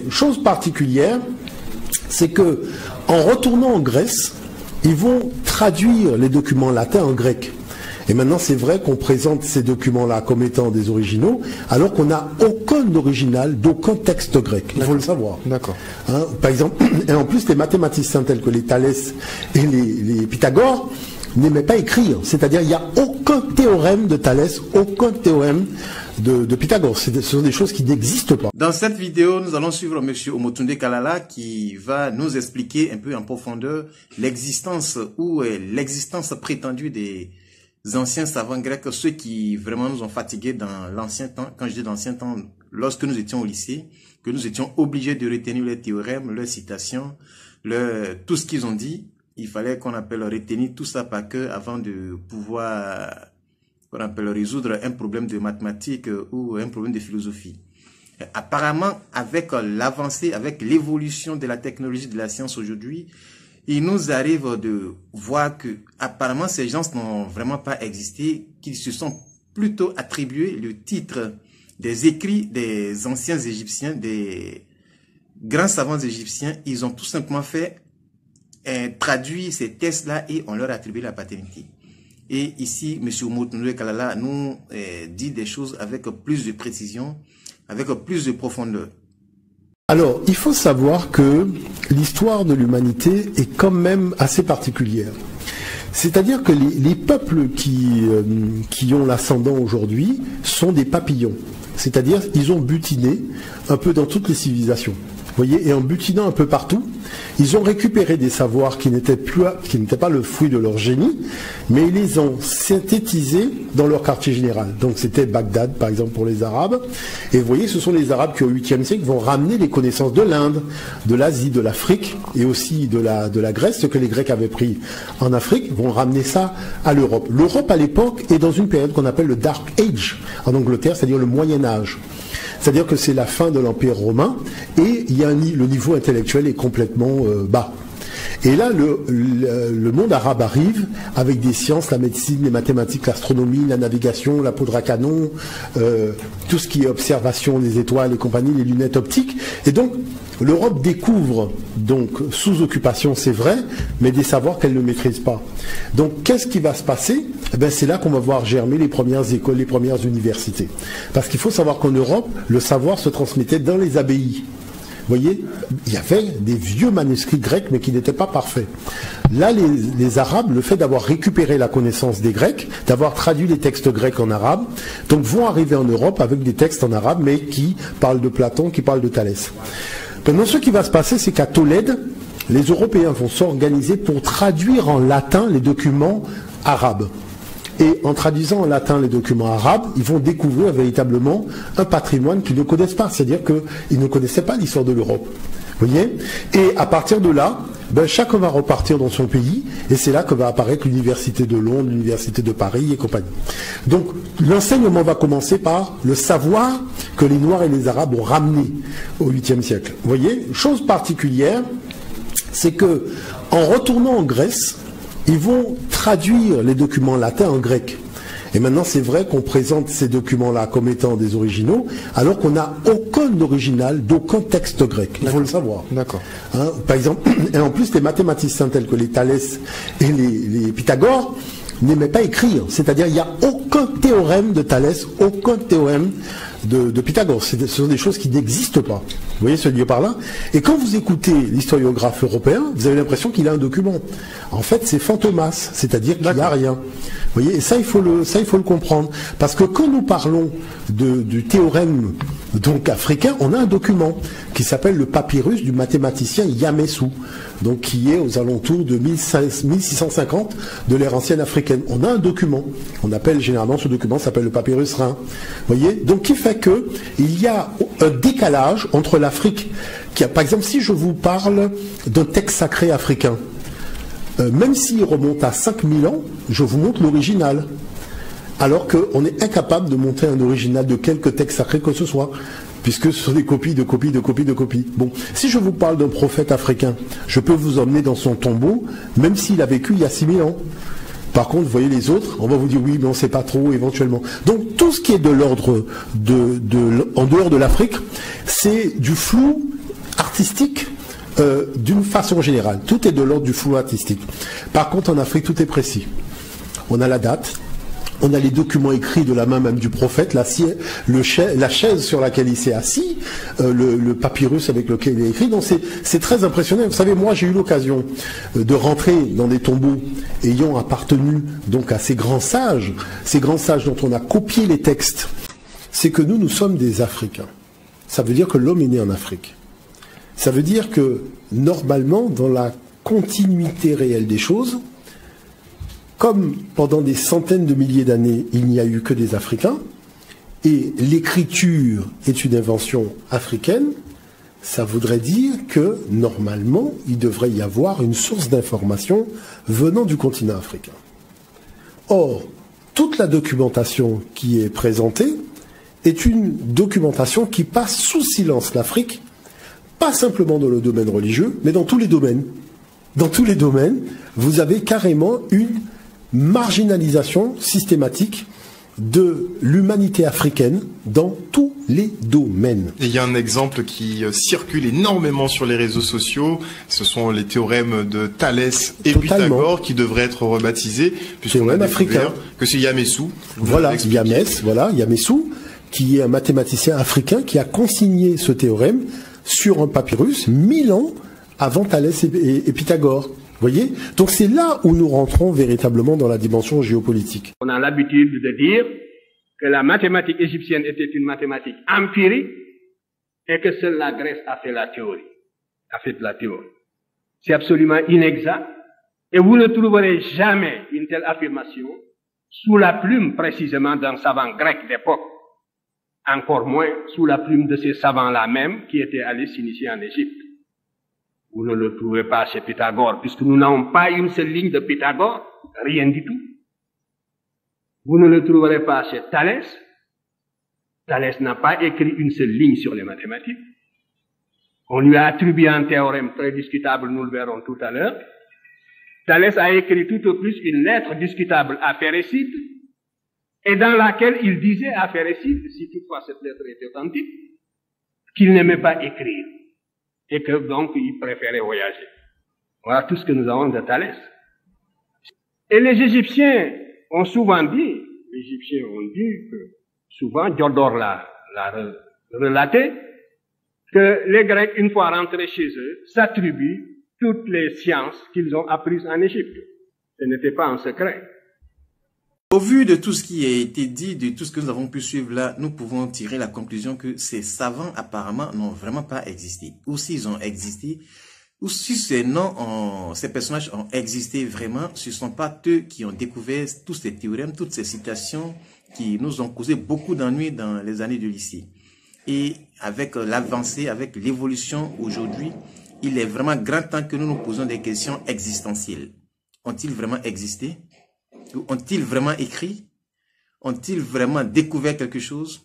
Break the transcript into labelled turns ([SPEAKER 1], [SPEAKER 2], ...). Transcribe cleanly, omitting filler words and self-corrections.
[SPEAKER 1] Chose particulière, c'est que en retournant en Grèce, ils vont traduire les documents latins en grec. Et maintenant, c'est vrai qu'on présente ces documents-là comme étant des originaux, alors qu'on n'a aucun original d'aucun texte grec. Il faut le savoir.
[SPEAKER 2] D'accord.
[SPEAKER 1] Hein, par exemple, et en plus, les mathématiciens tels que les Thalès et les Pythagore n'aimaient pas écrire. C'est-à-dire, il n'y a aucun théorème de Thalès, aucun théorème de Pythagore. Ce sont des choses qui n'existent pas.
[SPEAKER 3] Dans cette vidéo, nous allons suivre M. Omotunde Kalala qui va nous expliquer un peu en profondeur l'existence ou l'existence prétendue des anciens savants grecs, ceux qui vraiment nous ont fatigués dans l'ancien temps. Quand je dis l'ancien temps, lorsque nous étions au lycée, que nous étions obligés de retenir leurs théorèmes, leurs citations, tout ce qu'ils ont dit. Il fallait qu'on appelle retenir tout ça par cœur avant de pouvoir qu'on appelle résoudre un problème de mathématiques ou un problème de philosophie. Apparemment, avec l'avancée, avec l'évolution de la technologie de la science aujourd'hui, il nous arrive de voir que apparemment ces gens n'ont vraiment pas existé, qu'ils se sont plutôt attribués le titre des écrits des anciens Égyptiens, des grands savants égyptiens. Ils ont tout simplement fait traduit ces textes-là et on leur a attribué la paternité. Et ici, M. Omotunde Kalala nous dit des choses avec plus de précision, avec plus de profondeur.
[SPEAKER 1] Alors, il faut savoir que l'histoire de l'humanité est quand même assez particulière. C'est-à-dire que les peuples qui ont l'ascendant aujourd'hui sont des papillons. C'est-à-dire ils ont butiné un peu dans toutes les civilisations. Vous voyez, et en butinant un peu partout, ils ont récupéré des savoirs qui n'étaient pas le fruit de leur génie, mais ils les ont synthétisés dans leur quartier général. Donc c'était Bagdad, par exemple, pour les Arabes. Et vous voyez, ce sont les Arabes qui, au 8e siècle, vont ramener les connaissances de l'Inde, de l'Asie, de l'Afrique, et aussi de la Grèce, ce que les Grecs avaient pris en Afrique, vont ramener ça à l'Europe. L'Europe, à l'époque, est dans une période qu'on appelle le Dark Age, en Angleterre, c'est-à-dire le Moyen-Âge. C'est-à-dire que c'est la fin de l'Empire romain et le niveau intellectuel est complètement bas. Et là, le monde arabe arrive avec des sciences, la médecine, les mathématiques, l'astronomie, la navigation, la poudre à canon, tout ce qui est observation des étoiles et compagnie, les lunettes optiques. Et donc, l'Europe découvre, donc, sous occupation, c'est vrai, mais des savoirs qu'elle ne maîtrise pas. Donc, qu'est-ce qui va se passer? Eh bien, c'est là qu'on va voir germer les premières écoles, les premières universités. Parce qu'il faut savoir qu'en Europe, le savoir se transmettait dans les abbayes. Vous voyez, il y avait des vieux manuscrits grecs, mais qui n'étaient pas parfaits. Là, les Arabes, le fait d'avoir récupéré la connaissance des Grecs, d'avoir traduit les textes grecs en arabe, donc vont arriver en Europe avec des textes en arabe, mais qui parlent de Platon, qui parlent de Thalès. Maintenant, ce qui va se passer, c'est qu'à Tolède, les Européens vont s'organiser pour traduire en latin les documents arabes. Et en traduisant en latin les documents arabes, ils vont découvrir véritablement un patrimoine qu'ils ne connaissent pas. C'est-à-dire qu'ils ne connaissaient pas l'histoire de l'Europe. Vous voyez? Et à partir de là, chacun va repartir dans son pays, et c'est là que va apparaître l'université de Londres, l'université de Paris et compagnie. Donc, l'enseignement va commencer par le savoir que les Noirs et les Arabes ont ramené au 8e siècle. Vous voyez? Chose particulière, c'est que en retournant en Grèce, ils vont traduire les documents latins en grec. Et maintenant, c'est vrai qu'on présente ces documents-là comme étant des originaux, alors qu'on n'a aucun original d'aucun texte grec. Il faut le savoir.
[SPEAKER 2] D'accord.
[SPEAKER 1] Hein, par exemple, et en plus, les mathématiciens tels que les Thalès et les Pythagore n'aimaient pas écrire. C'est-à-dire, il n'y a aucun théorème de Thalès, aucun théorème de Pythagore. Ce sont des choses qui n'existent pas. Vous voyez ce lieu par là? Et quand vous écoutez l'historiographe européen, vous avez l'impression qu'il a un document. En fait, c'est fantomas, c'est-à-dire qu'il n'y a rien. Vous voyez, et ça, il faut le comprendre. Parce que quand nous parlons du théorème donc africain, on a un document qui s'appelle le papyrus du mathématicien Yamessou, donc qui est aux alentours de 1650 de l'ère ancienne africaine. On a un document. On appelle généralement ce document s'appelle le papyrus Rhin. Vous voyez, donc qui fait que il y a un décalage entre l'Afrique, par exemple, si je vous parle d'un texte sacré africain, même s'il remonte à 5000 ans, je vous montre l'original. Alors qu'on est incapable de monter un original de quelque texte sacré que ce soit, puisque ce sont des copies de copies de copies de copies. Bon, si je vous parle d'un prophète africain, je peux vous emmener dans son tombeau, même s'il a vécu il y a 6000 ans. Par contre, vous voyez les autres, on va vous dire oui, mais on ne sait pas trop éventuellement. Donc tout ce qui est de l'ordre en dehors de l'Afrique, c'est du flou artistique d'une façon générale. Tout est de l'ordre du flou artistique. Par contre, en Afrique, tout est précis. On a la date, on a les documents écrits de la main même du prophète, la chaise sur laquelle il s'est assis, le papyrus avec lequel il est écrit. Donc c'est très impressionnant. Vous savez, moi j'ai eu l'occasion de rentrer dans des tombeaux ayant appartenu donc à ces grands sages dont on a copié les textes. C'est que nous sommes des Africains. Ça veut dire que l'homme est né en Afrique. Ça veut dire que normalement, dans la continuité réelle des choses, comme pendant des centaines de milliers d'années, il n'y a eu que des Africains, et l'écriture est une invention africaine, ça voudrait dire que, normalement, il devrait y avoir une source d'information venant du continent africain. Or, toute la documentation qui est présentée est une documentation qui passe sous silence l'Afrique, pas simplement dans le domaine religieux, mais dans tous les domaines. Dans tous les domaines, vous avez carrément une marginalisation systématique de l'humanité africaine dans tous les domaines.
[SPEAKER 2] Et il y a un exemple qui circule énormément sur les réseaux sociaux, ce sont les théorèmes de Thalès et Pythagore qui devraient être rebaptisés, puisqu'on a découvert que c'est Yamessou.
[SPEAKER 1] Voilà, Yamessou, qui est un mathématicien africain qui a consigné ce théorème sur un papyrus 1000 ans avant Thalès et Pythagore. Vous voyez? Donc c'est là où nous rentrons véritablement dans la dimension géopolitique.
[SPEAKER 4] On a l'habitude de dire que la mathématique égyptienne était une mathématique empirique et que seule la Grèce a fait la théorie. C'est absolument inexact et vous ne trouverez jamais une telle affirmation sous la plume précisément d'un savant grec d'époque, encore moins sous la plume de ces savants-là même qui étaient allés s'initier en Égypte. Vous ne le trouvez pas chez Pythagore, puisque nous n'avons pas une seule ligne de Pythagore, rien du tout. Vous ne le trouverez pas chez Thalès. Thalès n'a pas écrit une seule ligne sur les mathématiques. On lui a attribué un théorème très discutable, nous le verrons tout à l'heure. Thalès a écrit tout au plus une lettre discutable à Phérécyde, et dans laquelle il disait à Phérécyde, si toutefois cette lettre était authentique, qu'il n'aimait pas écrire. Et que donc il préférait voyager. Voilà tout ce que nous avons de Thalès. Et les Égyptiens ont souvent dit, que souvent, Diodore l'a relaté, que les Grecs, une fois rentrés chez eux, s'attribuent toutes les sciences qu'ils ont apprises en Égypte. Ce n'était pas un secret.
[SPEAKER 3] Au vu de tout ce qui a été dit, de tout ce que nous avons pu suivre là, nous pouvons tirer la conclusion que ces savants apparemment n'ont vraiment pas existé. Ou s'ils ont existé, ou si ces personnages ont existé vraiment, ce ne sont pas eux qui ont découvert tous ces théorèmes, toutes ces citations qui nous ont causé beaucoup d'ennuis dans les années de lycée. Et avec l'avancée, avec l'évolution aujourd'hui, il est vraiment grand temps que nous nous posions des questions existentielles. Ont-ils vraiment existé? Ont-ils vraiment écrit? Ont-ils vraiment découvert quelque chose?